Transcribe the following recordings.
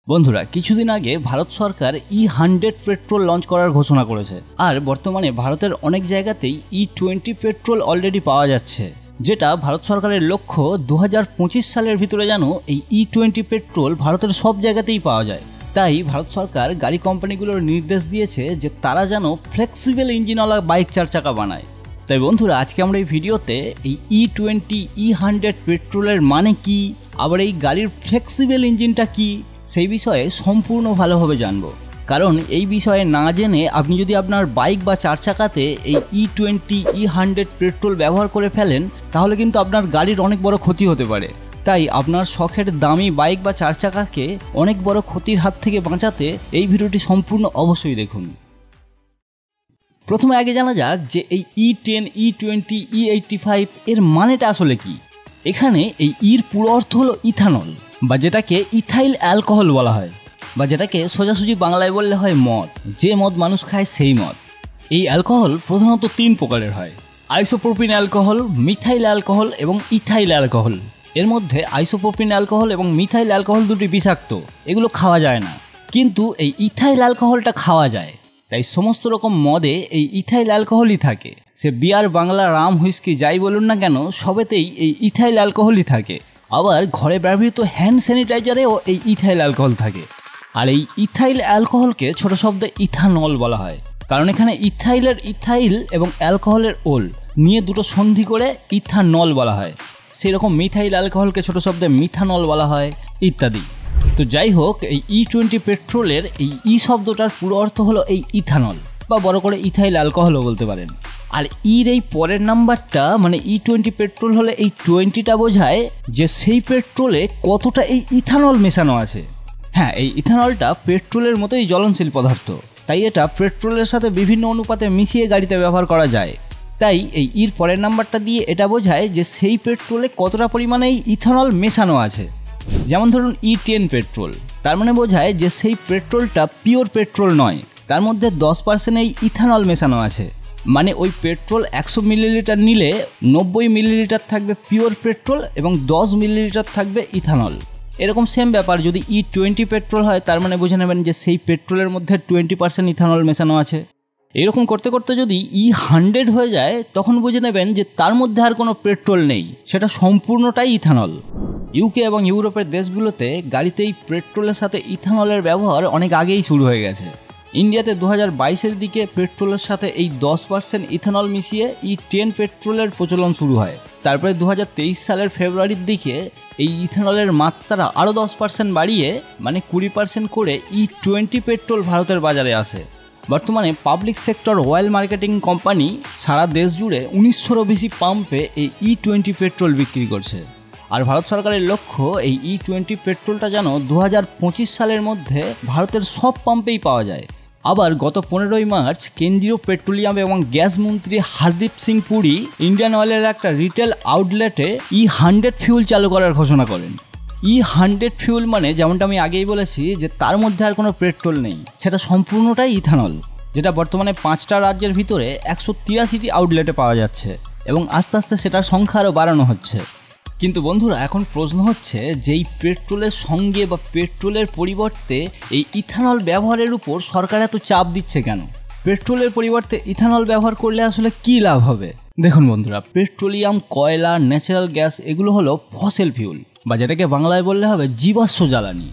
বন্ধুরা, কিছুদিন আগে ভারত সরকার E100 পেট্রোল লঞ্চ করার ঘোষণা করেছে। আর বর্তমানে ভারতের অনেক জায়গাতেই E20 পেট্রোল অলরেডি পাওয়া যাচ্ছে, যেটা ভারত সরকারের লক্ষ্য 2025 সালের ভিতরে যেন এই E20 পেট্রোল ভারতের সব জায়গাতেই পাওয়া যায়। তাই ভারত সরকার গাড়ি কোম্পানিগুলোর নির্দেশ দিয়েছে যে তারা যেন ফ্লেক্সিবল ইঞ্জিনওয়ালা বাইক 4 চাকা বানায়। তাই বন্ধুরা, আজকে আমরা এই ভিডিওতে এই E20 E100 পেট্রোলের মানে কি, আবার এই গাড়ির ফ্লেক্সিবল ইঞ্জিনটা কি, সেই বিষয়ে সম্পূর্ণ ভালোভাবে জানবো। কারণ এই বিষয়ে না জেনে আপনি যদি আপনার বাইক বা 4 চাকাতে এই E20 E100 পেট্রোল ব্যবহার করে ফেলেন, তাহলে কিন্তু আপনার গাড়ির অনেক বড় ক্ষতি হতে পারে। তাই আপনার শখের দামি বাইক বা 4 চাকাকে অনেক বড় ক্ষতির হাত থেকে বাঁচাতে এই ভিডিওটি সম্পূর্ণ অবশ্যই দেখুন। প্রথমে আগে জানা যাক যে এই E10, E20, E85 এর মানেটা আসলে কি। এখানে এই ইর পুরো অর্থ হলো ইথানল, বা যেটাকে ইথাইল অ্যালকোহল বলা হয়, বা যেটাকে সোজাসুজি বাংলায় বললে হয় মদ। যে মদ মানুষ খায় সেই মদ। এই অ্যালকোহল প্রধানত 3 প্রকারের হয়: আইসোপ্রোপিন অ্যালকোহল, মিথাইল অ্যালকোহল এবং ইথাইল অ্যালকোহল। এর মধ্যে আইসোপ্রোপিন অ্যালকোহল এবং মিথাইল অ্যালকোহল দুটি বিষাক্ত, এগুলো খাওয়া যায় না। কিন্তু এই ইথাইল অ্যালকোহলটা খাওয়া যায়। তাই সমস্ত রকম মদে এই ইথাইল অ্যালকোহলই থাকে। সে বিয়ার, বাংলা, রাম, হুইস্কি যাই বলুন না কেন, সবেতেই এই ইথাইল অ্যালকোহলই থাকে। আবার ঘরে ব্যবহৃত হ্যান্ড স্যানিটাইজারেও এই ইথাইল অ্যালকোহল থাকে। আর এই ইথাইল অ্যালকোহলকে ছোট শব্দে ইথানল বলা হয়, কারণ এখানে ইথাইলের ইথাইল এবং অ্যালকোহলের ওল নিয়ে দুটো সন্ধি করে ইথানল বলা হয়। সেই রকম মিথাইল অ্যালকোহলকে ছোট শব্দে মিথানল বলা হয়, ইত্যাদি। তো যাই হোক, এই E20 পেট্রোলের এই ই শব্দটার পুরো অর্থ হলো এই ইথানল, বা বড় করে ইথাইল অ্যালকোহলও বলতে পারেন। আর ইর এই পরের নাম্বারটা মানে E20 পেট্রোল হলে এই 20টা বোঝায় যে সেই পেট্রোলে কতটা এই ইথানল মেশানো আছে। হ্যাঁ, এই ইথানলটা পেট্রোলের মতোই জ্বলনশীল পদার্থ, তাই এটা পেট্রোলের সাথে বিভিন্ন অনুপাতে মিশিয়ে গাড়িতে ব্যবহার করা যায়। তাই এই ইর পরের নাম্বারটা দিয়ে এটা বোঝায় যে সেই পেট্রোলে কতটা পরিমাণে এই ইথানল মেশানো আছে। যেমন ধরুন E10 পেট্রোল, তার মানে বোঝায় যে সেই পেট্রোলটা পিওর পেট্রোল নয়, তার মধ্যে 10% এই ইথানল মেশানো আছে। মানে ওই পেট্রোল 100 মিলিলিটার নিলে 90 মিলিলিটার থাকবে পিওর পেট্রোল এবং 10 মিলিলিটার থাকবে ইথানল। এরকম সেম ব্যাপার যদি E20 পেট্রোল হয়, তার মানে বুঝে নেবেন যে সেই পেট্রোলের মধ্যে 20% ইথানল মেশানো আছে। এরকম করতে করতে যদি E100 হয়ে যায়, তখন বুঝে নেবেন যে তার মধ্যে আর কোনো পেট্রোল নেই, সেটা সম্পূর্ণটাই ইথানল। ইউকে এবং ইউরোপের দেশগুলোতে গাড়িতে এই পেট্রোলের সাথে ইথানলের ব্যবহার অনেক আগেই শুরু হয়ে গেছে। ইন্ডিয়াতে 2022-এর দিকে পেট্রোলের সাথে এই 10% ইথানল মিশিয়ে E10 পেট্রোলের প্রচলন শুরু হয়। তারপরে 2023 সালের ফেব্রুয়ারির দিকে এই ইথানলের মাত্রা আরও 10% বাড়িয়ে মানে 20% করে E20 পেট্রোল ভারতের বাজারে আসে। বর্তমানে public sector oil marketing company সারা দেশ জুড়ে 1900-রও বেশি পাম্পে এই E20 পেট্রোল বিক্রি করছে। আর ভারত সরকারের লক্ষ্য এই E20 পেট্রোলটা যেন 2025 সালের মধ্যে ভারতের সব পাম্পেই পাওয়া যায়। আবার গত 15ই মার্চ কেন্দ্রীয় পেট্রোলিয়াম এবং গ্যাস মন্ত্রী হরদীপ সিং পুরী ইন্ডিয়ান অয়েলের একটা রিটেল আউটলেটে E100 ফিউল চালু করার ঘোষণা করেন। E100 ফিউল মানে যেমনটা আমি আগেই বলেছি যে তার মধ্যে আর কোনো পেট্রোল নেই, সেটা সম্পূর্ণটাই ইথানল, যেটা বর্তমানে 5টা রাজ্যের ভিতরে 183টি আউটলেটে পাওয়া যাচ্ছে এবং আস্তে আস্তে সেটার সংখ্যা আরও বাড়ানো হচ্ছে। কিন্তু বন্ধুরা, এখন প্রশ্ন হচ্ছে যে এই পেট্রোলের সঙ্গে বা পেট্রোলের পরিবর্তে এই ইথানল ব্যবহারের উপর সরকার এত চাপ দিচ্ছে কেন? পেট্রোলের পরিবর্তে ইথানল ব্যবহার করলে আসলে কি লাভ হবে? দেখুন বন্ধুরা, পেট্রোলিয়াম, কয়লা, ন্যাচারাল গ্যাস এগুলো হলো ফসিল ফিউল, বা যেটাকে বাংলায় বললে হবে জীবাশ্ম জ্বালানি।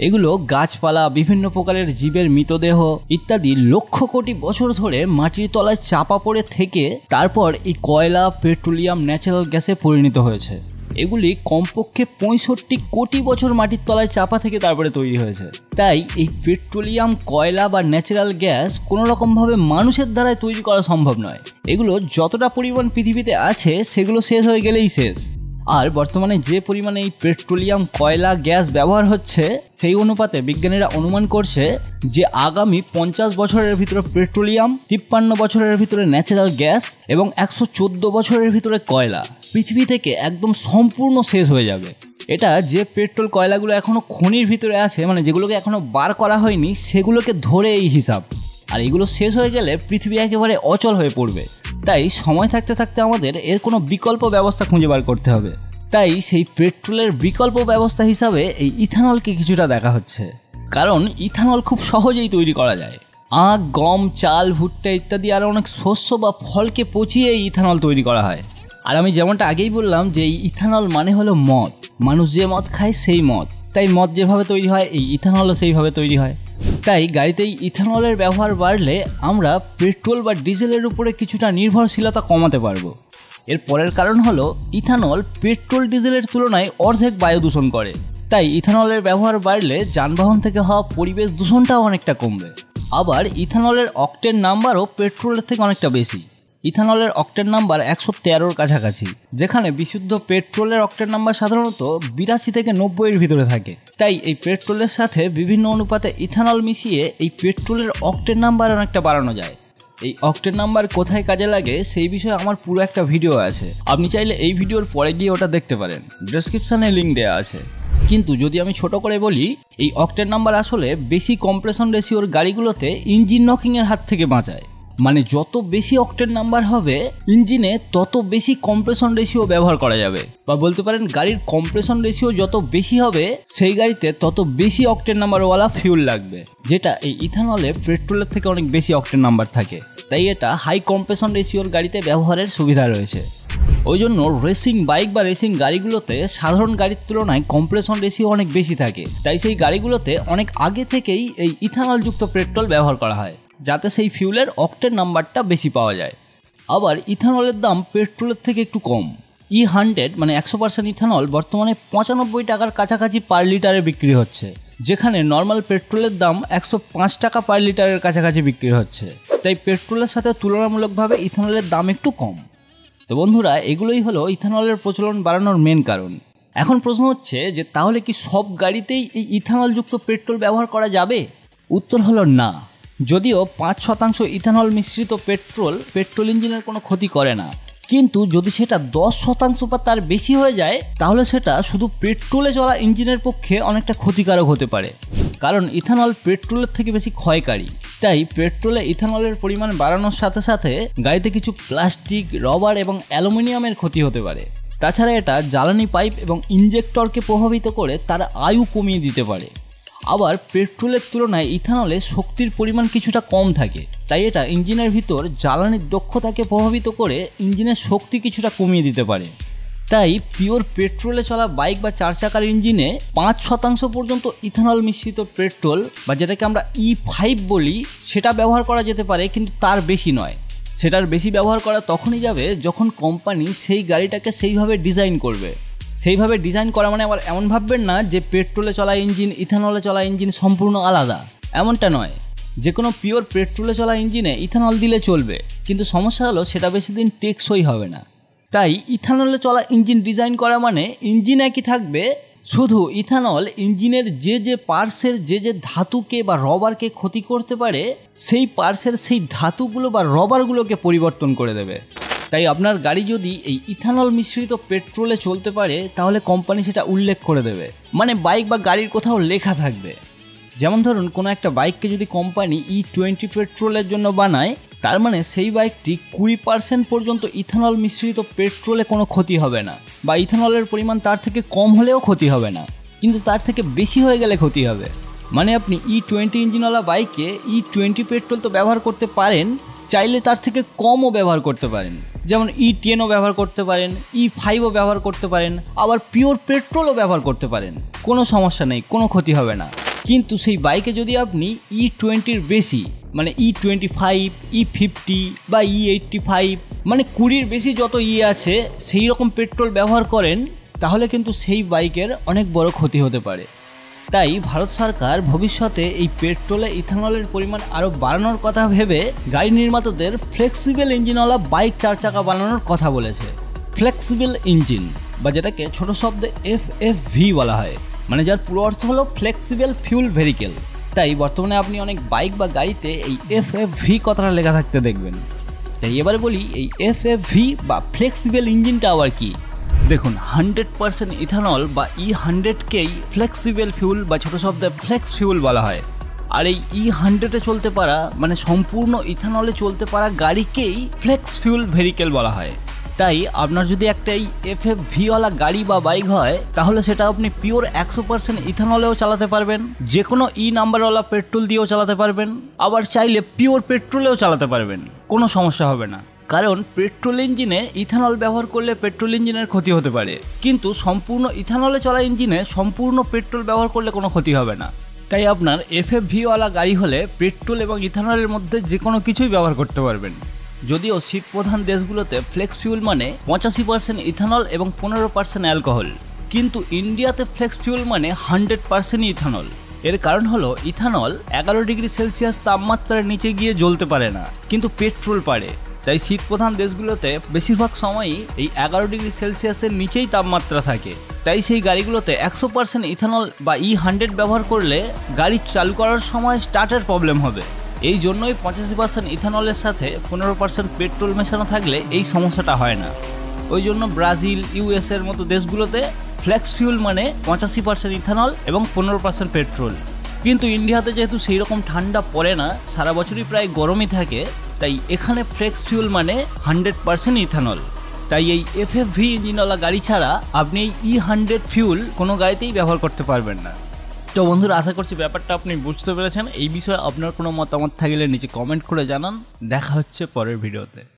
এগুলো গাছপালা, বিভিন্ন প্রকারের জীবের মৃতদেহ ইত্যাদি লক্ষ কোটি বছর ধরে মাটির তলায় চাপা পড়ে থেকে তারপর এই কয়লা, পেট্রোলিয়াম, ন্যাচারাল গ্যাসে পরিণত হয়েছে। এগুলি কমপক্ষে 65 কোটি বছর মাটির তলায় চাপা থেকে তারপরে তৈরি হয়েছে। তাই এই পেট্রোলিয়াম, কয়লা বা ন্যাচারাল গ্যাস কোনো রকমভাবে মানুষের দ্বারাই তৈরি করা সম্ভব নয়। এগুলো যতটা পরিমাণ পৃথিবীতে আছে সেগুলো শেষ হয়ে গেলেই শেষ। আর বর্তমানে যে পরিমাণে এই পেট্রোলিয়াম, কয়লা, গ্যাস ব্যবহার হচ্ছে, সেই অনুপাতে বিজ্ঞানীরা অনুমান করছে যে আগামী 50 বছরের ভিতরে পেট্রোলিয়াম, 53 বছরের ভিতরে ন্যাচারাল গ্যাস এবং 114 বছরের ভিতরে কয়লা পৃথিবী থেকে একদম সম্পূর্ণ শেষ হয়ে যাবে। এটা যে পেট্রোল কয়লাগুলো এখনও খনির ভিতরে আছে, মানে যেগুলোকে এখনও বার করা হয়নি, সেগুলোকে ধরে এই হিসাব। আর এগুলো শেষ হয়ে গেলে পৃথিবী একেবারে অচল হয়ে পড়বে। তাই সময় থাকতে থাকতে আমাদের এর কোনো বিকল্প ব্যবস্থা খুঁজে বার করতে হবে। তাই সেই পেট্রোলের বিকল্প ব্যবস্থা হিসাবে এই ইথানলকে কিছুটা দেখা হচ্ছে। কারণ ইথানল খুব সহজেই তৈরি করা যায়। আখ, গম, চাল, ভুট্টা ইত্যাদি আরও অনেক শস্য বা ফলকে পচিয়ে এই ইথানল তৈরি করা হয়। আর আমি যেমনটা আগেই বললাম যে এই ইথানল মানে হলো মদ, মানুষ যে মদ খায় সেই মদ, তাই মদ যেভাবে তৈরি হয় এই ইথানলও সেইভাবে তৈরি হয়। তাই গাড়িতে এই ইথানলের ব্যবহার বাড়লে আমরা পেট্রোল বা ডিজেলের উপরে কিছুটা নির্ভরশীলতা কমাতে পারবো। এর পরের কারণ হলো ইথানল পেট্রোল ডিজেলের তুলনায় অর্ধেক বায়ু দূষণ করে, তাই ইথানলের ব্যবহার বাড়লে যানবাহন থেকে হওয়া পরিবেশ দূষণটাও অনেকটা কমবে। আবার ইথানলের অক্টেন নাম্বারও পেট্রোলের থেকে অনেকটা বেশি। ইথানলের অক্টেন নাম্বার 113-র কাছাকাছি, যেখানে বিশুদ্ধ পেট্রোলের অক্টেন নাম্বার সাধারণত 82 থেকে 90-এর ভিতরে থাকে। তাই এই পেট্রোলের সাথে বিভিন্ন অনুপাতে ইথানল মিশিয়ে এই পেট্রোলের অক্টেন নাম্বার অনেকটা বাড়ানো যায়। এই অক্টেন নাম্বার কোথায় কাজে লাগে সেই বিষয়ে আমার পুরো একটা ভিডিও আছে, আপনি চাইলে এই ভিডিওর পরে গিয়ে ওটা দেখতে পারেন, ডেসক্রিপশনে লিঙ্ক দেওয়া আছে। কিন্তু যদি আমি ছোট করে বলি, এই অক্টেন নাম্বার আসলে বেশি কম্প্রেশন রেশিওর গাড়িগুলোতে ইঞ্জিন নকিংয়ের হাত থেকে বাঁচায়। মানে যত বেশি অক্টেন নাম্বার হবে ইঞ্জিনে তত বেশি কম্প্রেশন রেশিও ব্যবহার করা যাবে, বা বলতে পারেন গাড়ির কম্প্রেশন রেশিও যত বেশি হবে সেই গাড়িতে তত বেশি অক্টেন নাম্বারওয়ালা ফিউল লাগবে, যেটা এই ইথানলে পেট্রোলের থেকে অনেক বেশি অক্টেন নাম্বার থাকে। তাই এটা হাই কম্প্রেশন রেশিওর গাড়িতে ব্যবহারের সুবিধা রয়েছে। ওই জন্য রেসিং বাইক বা রেসিং গাড়িগুলোতে সাধারণ গাড়ির তুলনায় কম্প্রেশন রেশিও অনেক বেশি থাকে। তাই সেই গাড়িগুলোতে অনেক আগে থেকেই এই ইথানলযুক্ত পেট্রোল ব্যবহার করা হয়, যাতে সেই ফিউলের অক্টেন নাম্বারটা বেশি পাওয়া যায়। আবার ইথানলের দাম পেট্রোলের থেকে একটু কম। E100 মানে 100% ইথানল বর্তমানে 95 টাকার কাছাকাছি পার লিটারে বিক্রি হচ্ছে, যেখানে নর্মাল পেট্রোলের দাম 105 টাকা পার লিটারের কাছাকাছি বিক্রি হচ্ছে। তাই পেট্রোলের সাথে তুলনামূলকভাবে ইথানলের দাম একটু কম। তো বন্ধুরা, এগুলোই হলো ইথানলের প্রচলন বাড়ানোর মেন কারণ। এখন প্রশ্ন হচ্ছে যে তাহলে কি সব গাড়িতেই এই ইথানলযুক্ত পেট্রোল ব্যবহার করা যাবে? উত্তর হলো না। যদিও 5% ইথানল মিশ্রিত পেট্রোল ইঞ্জিনের কোনো ক্ষতি করে না, কিন্তু যদি সেটা 10% বা তার বেশি হয়ে যায় তাহলে সেটা শুধু পেট্রোলে চলা ইঞ্জিনের পক্ষে অনেকটা ক্ষতিকারক হতে পারে, কারণ ইথানল পেট্রোলের থেকে বেশি ক্ষয়কারী। তাই পেট্রোলে ইথানলের পরিমাণ বাড়ানোর সাথে সাথে গাড়িতে কিছু প্লাস্টিক, রবার এবং অ্যালুমিনিয়ামের ক্ষতি হতে পারে। তাছাড়া এটা জ্বালানি পাইপ এবং ইঞ্জেক্টরকে প্রভাবিত করে তার আয়ু কমিয়ে দিতে পারে। আবার পেট্রোলের তুলনায় ইথানলে শক্তির পরিমাণ কিছুটা কম থাকে, তাই এটা ইঞ্জিনের ভিতর জ্বালানির দক্ষতাকে প্রভাবিত করে ইঞ্জিনের শক্তি কিছুটা কমিয়ে দিতে পারে। তাই পিওর পেট্রোলে চলা বাইক বা 4 চাকার ইঞ্জিনে 5% পর্যন্ত ইথানল মিশ্রিত পেট্রোল বা যেটাকে আমরা E5 বলি সেটা ব্যবহার করা যেতে পারে, কিন্তু তার বেশি নয়। সেটার বেশি ব্যবহার করা তখনই যাবে যখন কোম্পানি সেই গাড়িটাকে সেইভাবে ডিজাইন করবে। সেইভাবে ডিজাইন করা মানে আবার এমন ভাববেন না যে পেট্রোলে চলা ইঞ্জিন ইথানলে চলা ইঞ্জিন সম্পূর্ণ আলাদা, এমনটা নয়। যে কোনো পিওর পেট্রোলে চলা ইঞ্জিনে ইথানল দিলে চলবে, কিন্তু সমস্যা হলো সেটা বেশি দিন টেকসই হবে না। তাই ইথানলে চলা ইঞ্জিন ডিজাইন করা মানে ইঞ্জিন একই থাকবে, শুধু ইথানল ইঞ্জিনের যে পার্টসের যে ধাতুকে বা রবারকে ক্ষতি করতে পারে সেই পার্টসের সেই ধাতুগুলো বা রবারগুলোকে পরিবর্তন করে দেবে। তাই আপনার গাড়ি যদি এই ইথানল মিশ্রিত পেট্রোলে চলতে পারে তাহলে কোম্পানি সেটা উল্লেখ করে দেবে, মানে বাইক বা গাড়ির কোথাও লেখা থাকবে। যেমন ধরুন কোনো একটা বাইককে যদি কোম্পানি E20 পেট্রোলের জন্য বানায়, তার মানে সেই বাইকটি 20% পর্যন্ত ইথানল মিশ্রিত পেট্রোলে কোনো ক্ষতি হবে না, বা ইথানলের পরিমাণ তার থেকে কম হলেও ক্ষতি হবে না, কিন্তু তার থেকে বেশি হয়ে গেলে ক্ষতি হবে। মানে আপনি E20 ইঞ্জিনওয়ালা বাইকে E20 পেট্রোল তো ব্যবহার করতে পারেন, চাইলে তার থেকে কমও ব্যবহার করতে পারেন, যেমন E10ও ব্যবহার করতে পারেন, E5ও ব্যবহার করতে পারেন, আবার পিওর পেট্রোলও ব্যবহার করতে পারেন, কোনো সমস্যা নেই, কোনো ক্ষতি হবে না। কিন্তু সেই বাইকে যদি আপনি E20-র বেশি মানে E25, E50 বা E85 মানে 20-র বেশি যত আছে সেই রকম পেট্রোল ব্যবহার করেন, তাহলে কিন্তু সেই বাইকের অনেক বড় ক্ষতি হতে পারে। তাই ভারত সরকার ভবিষ্যতে এই পেট্রোলে ইথানলের পরিমাণ আরও বাড়ানোর কথা ভেবে গাড়ি নির্মাতাদের ফ্লেক্সিবল ইঞ্জিনওয়ালা বাইক 4 চাকা বানানোর কথা বলেছে। ফ্লেক্সিবল ইঞ্জিন বা যেটাকে ছোট শব্দে FFV বলা হয়, মানে যার পুরো অর্থ হলো ফ্লেক্সিবল ফিউল ভেহিকেল। তাই বর্তমানে আপনি অনেক বাইক বা গাড়িতে এই FFV কথাটা লেখা থাকতে দেখবেন। তাই এবারে বলি এই FFV বা ফ্লেক্সিবল ইঞ্জিনটা আবার কি। দেখুন, 100% ইথানল বা E100কেই ফ্লেক্সিবল ফিউল বা ছোট শব্দে ফ্লেক্স ফিউল বলা হয়। আর এই E100-এ চলতে পারা মানে সম্পূর্ণ ইথানলে চলতে পারা গাড়িকেই ফ্লেক্স ফিউল ভেহিকেল বলা হয়। তাই আপনার যদি একটা এই FFV ওয়ালা গাড়ি বা বাইক হয় তাহলে সেটা আপনি পিওর 100% ইথানলেও চালাতে পারবেন, যে কোনো নাম্বারওয়ালা পেট্রোল দিয়েও চালাতে পারবেন, আবার চাইলে পিওর পেট্রোলেও চালাতে পারবেন, কোনো সমস্যা হবে না। কারণ পেট্রোল ইঞ্জিনে ইথানল ব্যবহার করলে পেট্রোল ইঞ্জিনের ক্ষতি হতে পারে, কিন্তু সম্পূর্ণ ইথানলে চলা ইঞ্জিনে সম্পূর্ণ পেট্রোল ব্যবহার করলে কোনো ক্ষতি হবে না। তাই আপনার FFV ওয়ালা গাড়ি হলে পেট্রোল এবং ইথানলের মধ্যে যে কোনো কিছুই ব্যবহার করতে পারবেন। যদিও শীত প্রধান দেশগুলোতে ফ্লেক্স ফিউল মানে 85% ইথানল এবং 15% অ্যালকোহল, কিন্তু ইন্ডিয়াতে ফ্লেক্স ফিউল মানে 100% ইথানল। এর কারণ হলো ইথানল 11 ডিগ্রি সেলসিয়াস তাপমাত্রার নিচে গিয়ে জ্বলতে পারে না, কিন্তু পেট্রোল পারে। তাই শীত প্রধান দেশগুলোতে বেশিরভাগ সময়ই এই 11 ডিগ্রি সেলসিয়াসের নিচেই তাপমাত্রা থাকে। তাই সেই গাড়িগুলোতে 100% ইথানল বা E100 ব্যবহার করলে গাড়ি চালু করার সময় স্টার্টের প্রবলেম হবে। এই জন্যই 85% ইথানলের সাথে 15% পেট্রোল মেশানো থাকলে এই সমস্যাটা হয় না। ওই জন্য ব্রাজিল, US এর মতো দেশগুলোতে ফ্লেক্স ফিউল মানে 85% ইথানল এবং 15% পেট্রোল। কিন্তু ইন্ডিয়াতে যেহেতু সেই রকম ঠান্ডা পড়ে না, সারা বছরই প্রায় গরমই থাকে, তাই এখানে ফ্লেক্স ফিউল মানে 100% ইথানল। তাই এই FFV ইঞ্জিনওয়ালা গাড়ি ছাড়া আপনি এই E100 ফিউল কোনো গাড়িতেই ব্যবহার করতে পারবেন না। তো বন্ধুরা, আশা করছি ব্যাপারটা আপনি বুঝতে পেরেছেন। এই বিষয়ে আপনার কোনো মতামত থাকলে নিচে কমেন্ট করে জানান। দেখা হচ্ছে পরের ভিডিওতে।